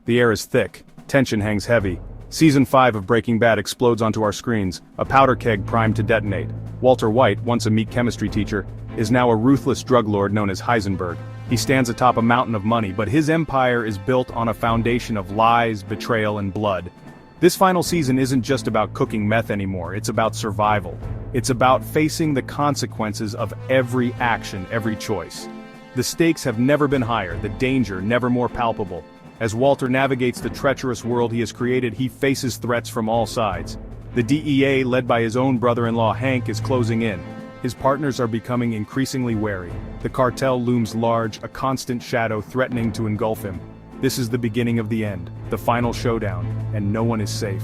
The air is thick, tension hangs heavy. Season 5 of Breaking Bad explodes onto our screens, a powder keg primed to detonate. Walter White, once a meek chemistry teacher, is now a ruthless drug lord known as Heisenberg. He stands atop a mountain of money, but his empire is built on a foundation of lies, betrayal, and blood. This final season isn't just about cooking meth anymore, it's about survival. It's about facing the consequences of every action, every choice. The stakes have never been higher, the danger never more palpable. As Walter navigates the treacherous world he has created, he faces threats from all sides. The DEA, led by his own brother-in-law Hank, is closing in. His partners are becoming increasingly wary. The cartel looms large, a constant shadow threatening to engulf him. This is the beginning of the end, the final showdown, and no one is safe.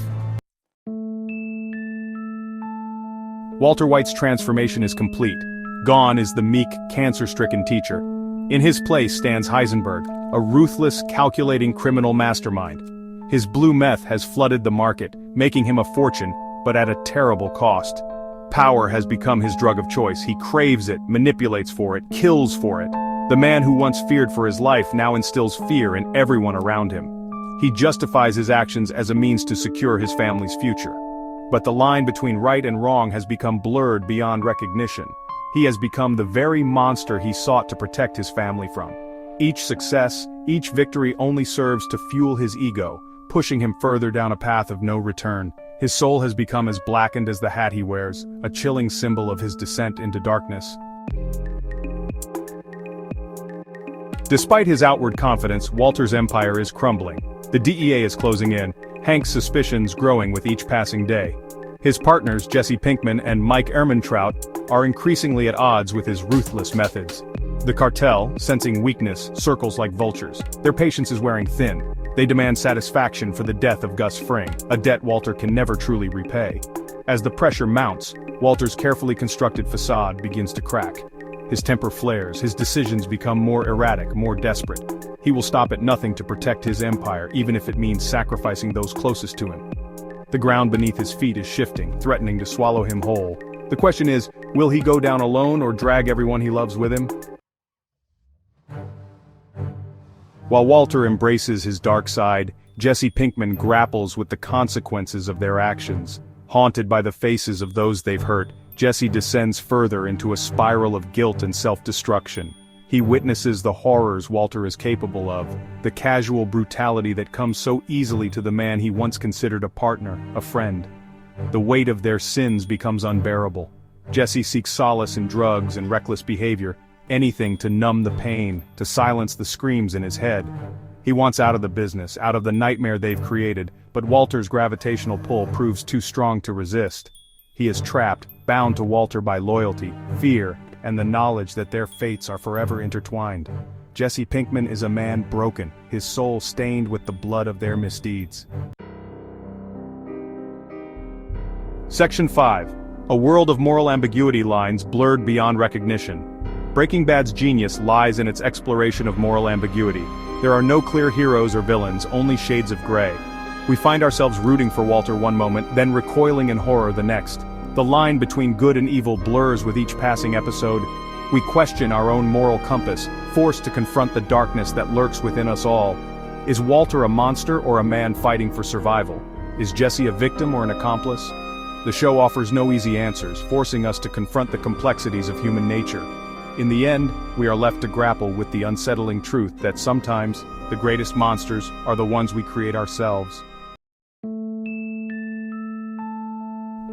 Walter White's transformation is complete. Gone is the meek, cancer-stricken teacher. In his place stands Heisenberg, a ruthless, calculating criminal mastermind. His blue meth has flooded the market, making him a fortune, but at a terrible cost. Power has become his drug of choice. He craves it, manipulates for it, kills for it. The man who once feared for his life now instills fear in everyone around him. He justifies his actions as a means to secure his family's future. But the line between right and wrong has become blurred beyond recognition. He has become the very monster he sought to protect his family from. Each success, each victory only serves to fuel his ego, pushing him further down a path of no return. His soul has become as blackened as the hat he wears, a chilling symbol of his descent into darkness. Despite his outward confidence, Walter's empire is crumbling. The DEA is closing in, Hank's suspicions growing with each passing day. His partners, Jesse Pinkman and Mike Ehrmantraut, are increasingly at odds with his ruthless methods. The cartel, sensing weakness, circles like vultures. Their patience is wearing thin. They demand satisfaction for the death of Gus Fring, a debt Walter can never truly repay. As the pressure mounts, Walter's carefully constructed facade begins to crack. His temper flares, his decisions become more erratic, more desperate. He will stop at nothing to protect his empire, even if it means sacrificing those closest to him. The ground beneath his feet is shifting, threatening to swallow him whole. The question is, will he go down alone or drag everyone he loves with him? While Walter embraces his dark side, Jesse Pinkman grapples with the consequences of their actions. Haunted by the faces of those they've hurt, Jesse descends further into a spiral of guilt and self-destruction. He witnesses the horrors Walter is capable of, the casual brutality that comes so easily to the man he once considered a partner, a friend. The weight of their sins becomes unbearable. Jesse seeks solace in drugs and reckless behavior, anything to numb the pain, to silence the screams in his head. He wants out of the business, out of the nightmare they've created, but Walter's gravitational pull proves too strong to resist. He is trapped, bound to Walter by loyalty, fear, and the knowledge that their fates are forever intertwined. Jesse Pinkman is a man broken, his soul stained with the blood of their misdeeds. Section 5. A world of moral ambiguity lines blurred beyond recognition. Breaking Bad's genius lies in its exploration of moral ambiguity. There are no clear heroes or villains, only shades of gray. We find ourselves rooting for Walter one moment, then recoiling in horror the next. The line between good and evil blurs with each passing episode. We question our own moral compass, forced to confront the darkness that lurks within us all. Is Walter a monster or a man fighting for survival? Is Jesse a victim or an accomplice? The show offers no easy answers, forcing us to confront the complexities of human nature. In the end, we are left to grapple with the unsettling truth that sometimes, the greatest monsters are the ones we create ourselves.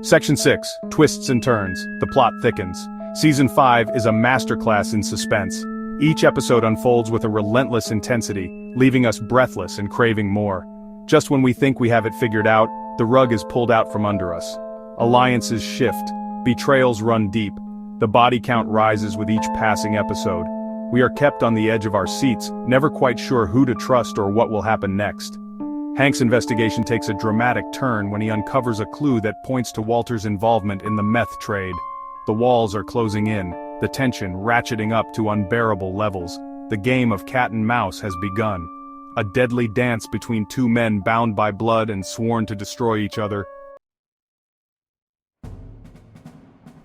Section 6. Twists and turns. The plot thickens. Season 5 is a masterclass in suspense. Each episode unfolds with a relentless intensity, leaving us breathless and craving more. Just when we think we have it figured out, the rug is pulled out from under us. Alliances shift. Betrayals run deep. The body count rises with each passing episode. We are kept on the edge of our seats, never quite sure who to trust or what will happen next. Hank's investigation takes a dramatic turn when he uncovers a clue that points to Walter's involvement in the meth trade. The walls are closing in, the tension ratcheting up to unbearable levels. The game of cat and mouse has begun. A deadly dance between two men bound by blood and sworn to destroy each other.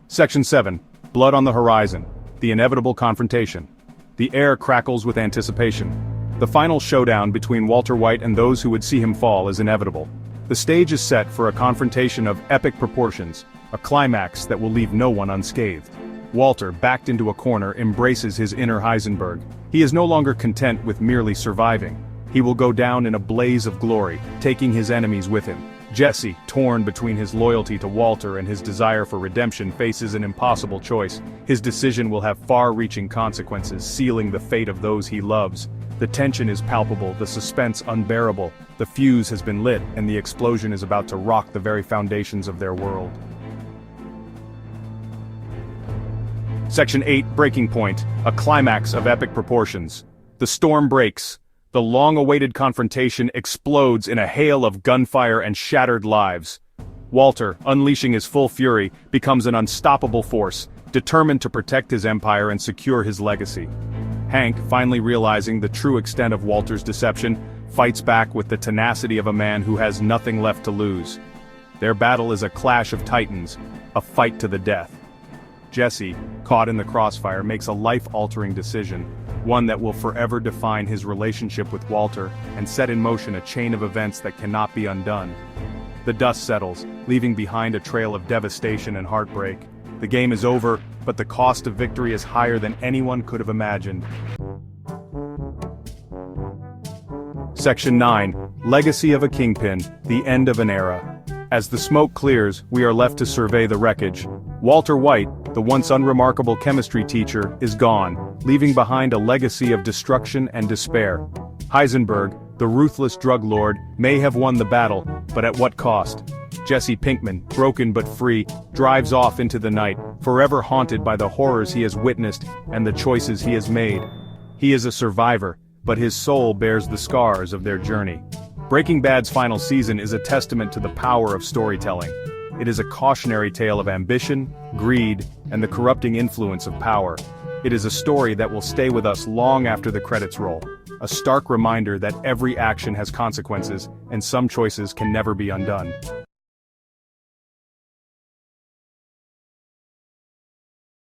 Section 7. Blood on the horizon. The inevitable confrontation. The air crackles with anticipation. The final showdown between Walter White and those who would see him fall is inevitable. The stage is set for a confrontation of epic proportions, a climax that will leave no one unscathed. Walter, backed into a corner, embraces his inner Heisenberg. He is no longer content with merely surviving. He will go down in a blaze of glory, taking his enemies with him. Jesse, torn between his loyalty to Walter and his desire for redemption, faces an impossible choice. His decision will have far-reaching consequences, sealing the fate of those he loves. The tension is palpable, the suspense unbearable. The fuse has been lit, and the explosion is about to rock the very foundations of their world. Section 8, Breaking Point, a climax of epic proportions. The storm breaks. The long-awaited confrontation explodes in a hail of gunfire and shattered lives. Walter, unleashing his full fury, becomes an unstoppable force, determined to protect his empire and secure his legacy. Hank, finally realizing the true extent of Walter's deception, fights back with the tenacity of a man who has nothing left to lose. Their battle is a clash of titans, a fight to the death. Jesse, caught in the crossfire, makes a life-altering decision, one that will forever define his relationship with Walter and set in motion a chain of events that cannot be undone. The dust settles, leaving behind a trail of devastation and heartbreak. The game is over, but the cost of victory is higher than anyone could have imagined. Section 9, Legacy of a Kingpin, the End of an Era. As the smoke clears, we are left to survey the wreckage. Walter White, the once unremarkable chemistry teacher, is gone, leaving behind a legacy of destruction and despair. Heisenberg, the ruthless drug lord, may have won the battle, but at what cost? Jesse Pinkman, broken but free, drives off into the night, forever haunted by the horrors he has witnessed and the choices he has made. He is a survivor, but his soul bears the scars of their journey. Breaking Bad's final season is a testament to the power of storytelling. It is a cautionary tale of ambition, greed, and the corrupting influence of power. It is a story that will stay with us long after the credits roll. A stark reminder that every action has consequences, and some choices can never be undone.